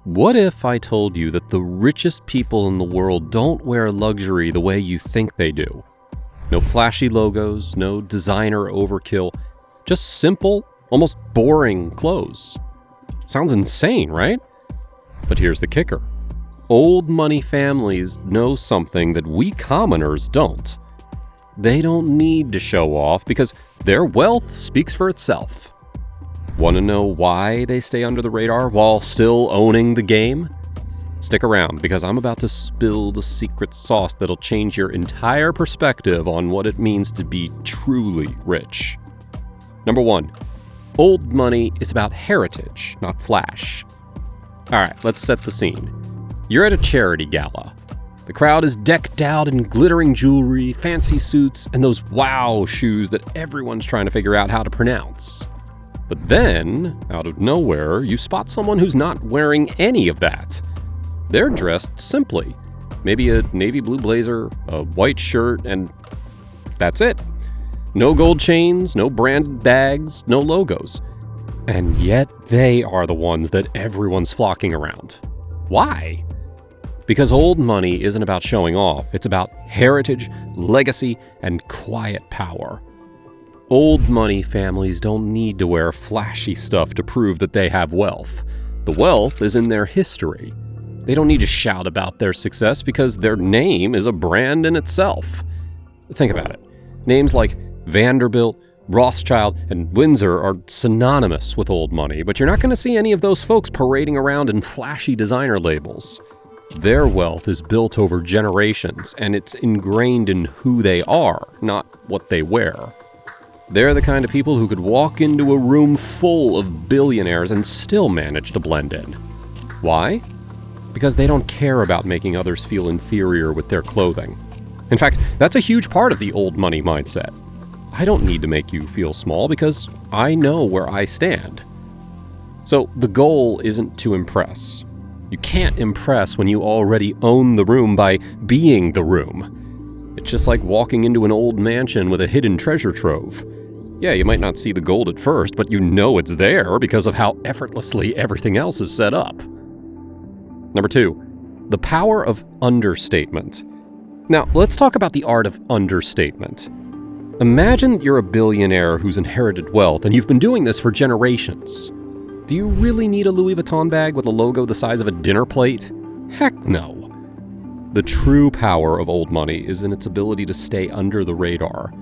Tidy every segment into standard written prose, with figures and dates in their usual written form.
What if I told you that the richest people in the world don't wear luxury the way you think they do? No flashy logos, no designer overkill, just simple, almost boring clothes. Sounds insane, right? But here's the kicker. Old money families know something that we commoners don't. They don't need to show off because their wealth speaks for itself. Want to know why they stay under the radar while still owning the game? Stick around because I'm about to spill the secret sauce that'll change your entire perspective on what it means to be truly rich. Number 1, old money is about heritage, not flash. Alright, let's set the scene. You're at a charity gala. The crowd is decked out in glittering jewelry, fancy suits, and those wow shoes that everyone's trying to figure out how to pronounce. But then, out of nowhere, you spot someone who's not wearing any of that. They're dressed simply. Maybe a navy blue blazer, a white shirt, and that's it. No gold chains, no branded bags, no logos. And yet they are the ones that everyone's flocking around. Why? Because old money isn't about showing off. It's about heritage, legacy, and quiet power. Old money families don't need to wear flashy stuff to prove that they have wealth. The wealth is in their history. They don't need to shout about their success because their name is a brand in itself. Think about it. Names like Vanderbilt, Rothschild, and Windsor are synonymous with old money, but you're not going to see any of those folks parading around in flashy designer labels. Their wealth is built over generations, and it's ingrained in who they are, not what they wear. They're the kind of people who could walk into a room full of billionaires and still manage to blend in. Why? Because they don't care about making others feel inferior with their clothing. In fact, that's a huge part of the old money mindset. I don't need to make you feel small because I know where I stand. So the goal isn't to impress. You can't impress when you already own the room by being the room. It's just like walking into an old mansion with a hidden treasure trove. Yeah, you might not see the gold at first, but you know it's there because of how effortlessly everything else is set up. Number 2, the power of understatement. Now, let's talk about the art of understatement. Imagine you're a billionaire who's inherited wealth and you've been doing this for generations. Do you really need a Louis Vuitton bag with a logo the size of a dinner plate? Heck no. The true power of old money is in its ability to stay under the radar.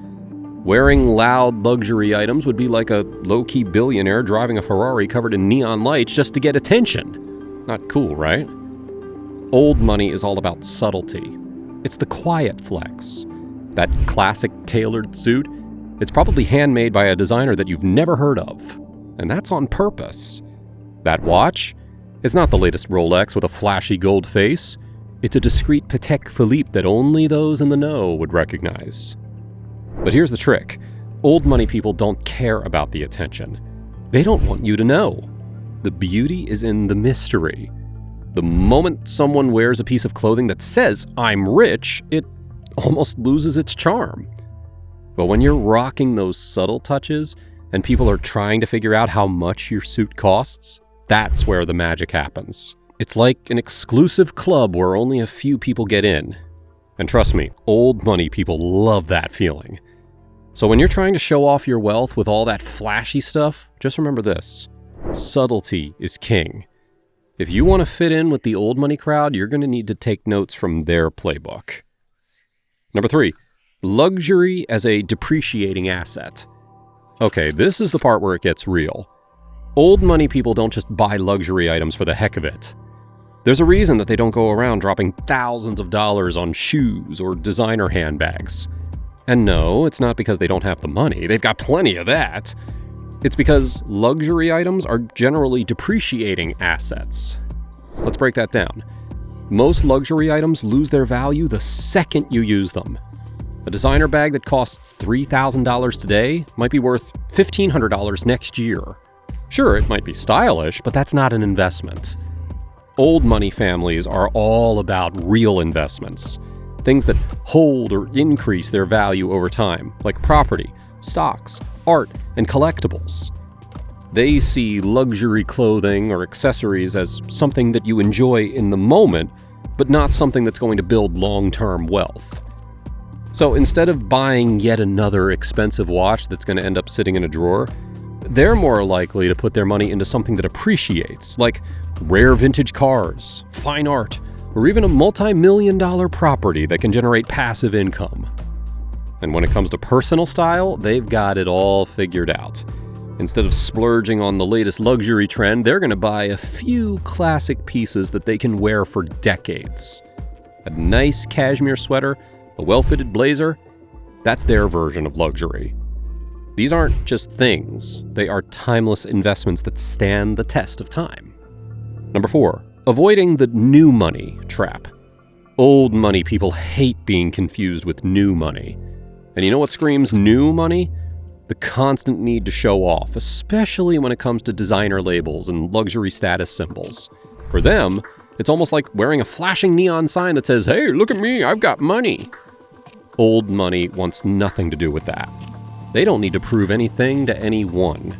Wearing loud luxury items would be like a low-key billionaire driving a Ferrari covered in neon lights just to get attention. Not cool, right? Old money is all about subtlety. It's the quiet flex. That classic tailored suit, it's probably handmade by a designer that you've never heard of. And that's on purpose. That watch, it's not the latest Rolex with a flashy gold face. It's a discreet Patek Philippe that only those in the know would recognize. But here's the trick. Old money people don't care about the attention. They don't want you to know. The beauty is in the mystery. The moment someone wears a piece of clothing that says, "I'm rich," it almost loses its charm. But when you're rocking those subtle touches and people are trying to figure out how much your suit costs, that's where the magic happens. It's like an exclusive club where only a few people get in. And trust me, old money people love that feeling. So when you're trying to show off your wealth with all that flashy stuff, just remember this. Subtlety is king. If you want to fit in with the old money crowd, you're going to need to take notes from their playbook. Number 3, luxury as a depreciating asset. Okay, this is the part where it gets real. Old money people don't just buy luxury items for the heck of it. There's a reason that they don't go around dropping thousands of dollars on shoes or designer handbags. And no, it's not because they don't have the money. They've got plenty of that. It's because luxury items are generally depreciating assets. Let's break that down. Most luxury items lose their value the second you use them. A designer bag that costs $3,000 today might be worth $1,500 next year. Sure, it might be stylish, but that's not an investment. Old money families are all about real investments. Things that hold or increase their value over time, like property, stocks, art, and collectibles. They see luxury clothing or accessories as something that you enjoy in the moment, but not something that's going to build long-term wealth. So instead of buying yet another expensive watch that's going to end up sitting in a drawer, they're more likely to put their money into something that appreciates, like rare vintage cars, fine art, or even a multi-million-dollar property that can generate passive income. And when it comes to personal style, they've got it all figured out. Instead of splurging on the latest luxury trend, they're going to buy a few classic pieces that they can wear for decades. A nice cashmere sweater, a well-fitted blazer, that's their version of luxury. These aren't just things, they are timeless investments that stand the test of time. Number 4, avoiding the new money trap. Old money people hate being confused with new money. And you know what screams new money? The constant need to show off, especially when it comes to designer labels and luxury status symbols. For them, it's almost like wearing a flashing neon sign that says, "Hey, look at me, I've got money." Old money wants nothing to do with that. They don't need to prove anything to anyone.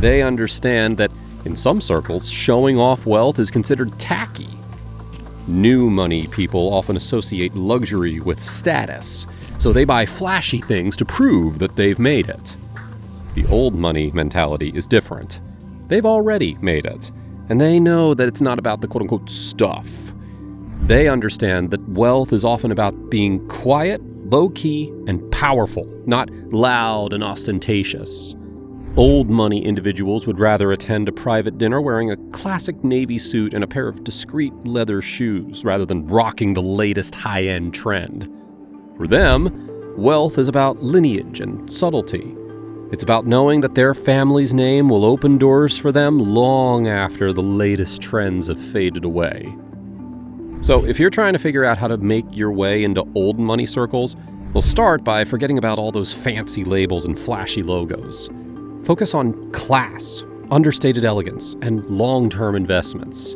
They understand that, in some circles, showing off wealth is considered tacky. New money people often associate luxury with status, so they buy flashy things to prove that they've made it. The old money mentality is different. They've already made it, and they know that it's not about the quote-unquote stuff. They understand that wealth is often about being quiet, low-key, and powerful, not loud and ostentatious. Old money individuals would rather attend a private dinner wearing a classic navy suit and a pair of discreet leather shoes rather than rocking the latest high-end trend. For them, wealth is about lineage and subtlety. It's about knowing that their family's name will open doors for them long after the latest trends have faded away. So if you're trying to figure out how to make your way into old money circles, we'll start by forgetting about all those fancy labels and flashy logos. Focus on class, understated elegance, and long-term investments.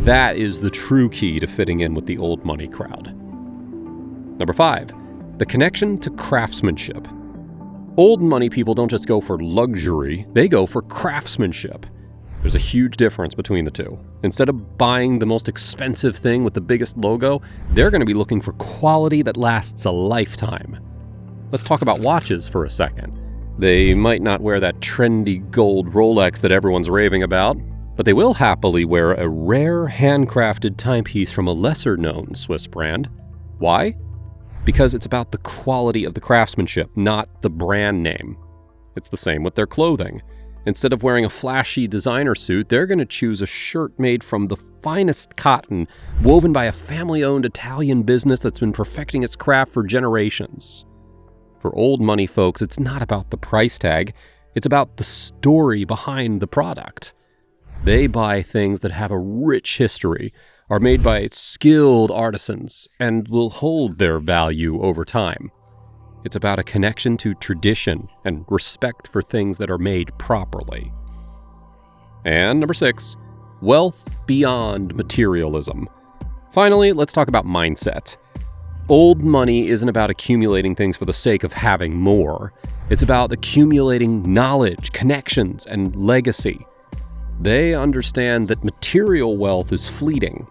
That is the true key to fitting in with the old money crowd. Number 5, the connection to craftsmanship. Old money people don't just go for luxury, they go for craftsmanship. There's a huge difference between the two. Instead of buying the most expensive thing with the biggest logo, they're going to be looking for quality that lasts a lifetime. Let's talk about watches for a second. They might not wear that trendy gold Rolex that everyone's raving about, but they will happily wear a rare handcrafted timepiece from a lesser-known Swiss brand. Why? Because it's about the quality of the craftsmanship, not the brand name. It's the same with their clothing. Instead of wearing a flashy designer suit, they're going to choose a shirt made from the finest cotton, woven by a family-owned Italian business that's been perfecting its craft for generations. For old money folks, it's not about the price tag, it's about the story behind the product. They buy things that have a rich history, are made by skilled artisans, and will hold their value over time. It's about a connection to tradition and respect for things that are made properly. And number 6, wealth beyond materialism. Finally, let's talk about mindset. Old money isn't about accumulating things for the sake of having more. It's about accumulating knowledge, connections, and legacy. They understand that material wealth is fleeting,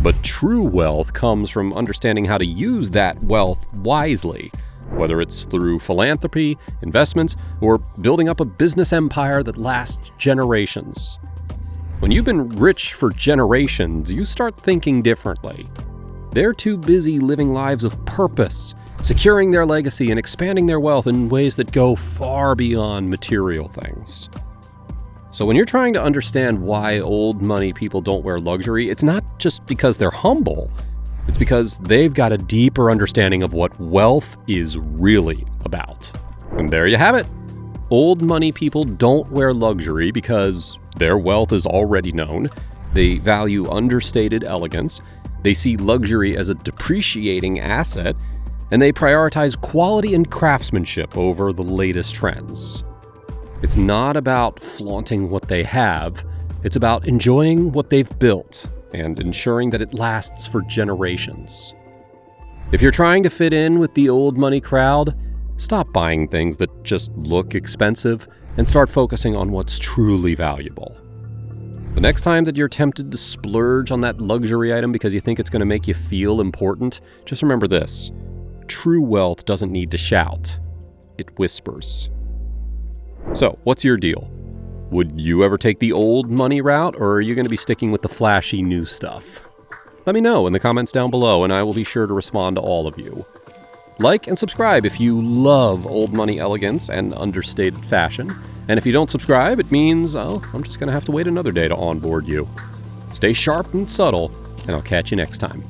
but true wealth comes from understanding how to use that wealth wisely, whether it's through philanthropy, investments, or building up a business empire that lasts generations. When you've been rich for generations, you start thinking differently. They're too busy living lives of purpose, securing their legacy and expanding their wealth in ways that go far beyond material things. So when you're trying to understand why old money people don't wear luxury, it's not just because they're humble. It's because they've got a deeper understanding of what wealth is really about. And there you have it. Old money people don't wear luxury because their wealth is already known. They value understated elegance. They see luxury as a depreciating asset, and they prioritize quality and craftsmanship over the latest trends. It's not about flaunting what they have, it's about enjoying what they've built and ensuring that it lasts for generations. If you're trying to fit in with the old money crowd, stop buying things that just look expensive and start focusing on what's truly valuable. The next time that you're tempted to splurge on that luxury item because you think it's going to make you feel important, just remember this: true wealth doesn't need to shout, it whispers. So, what's your deal? Would you ever take the old money route, or are you going to be sticking with the flashy new stuff? Let me know in the comments down below, and I will be sure to respond to all of you. Like and subscribe if you love old money elegance and understated fashion. And if you don't subscribe, it means, oh, I'm just going to have to wait another day to onboard you. Stay sharp and subtle, and I'll catch you next time.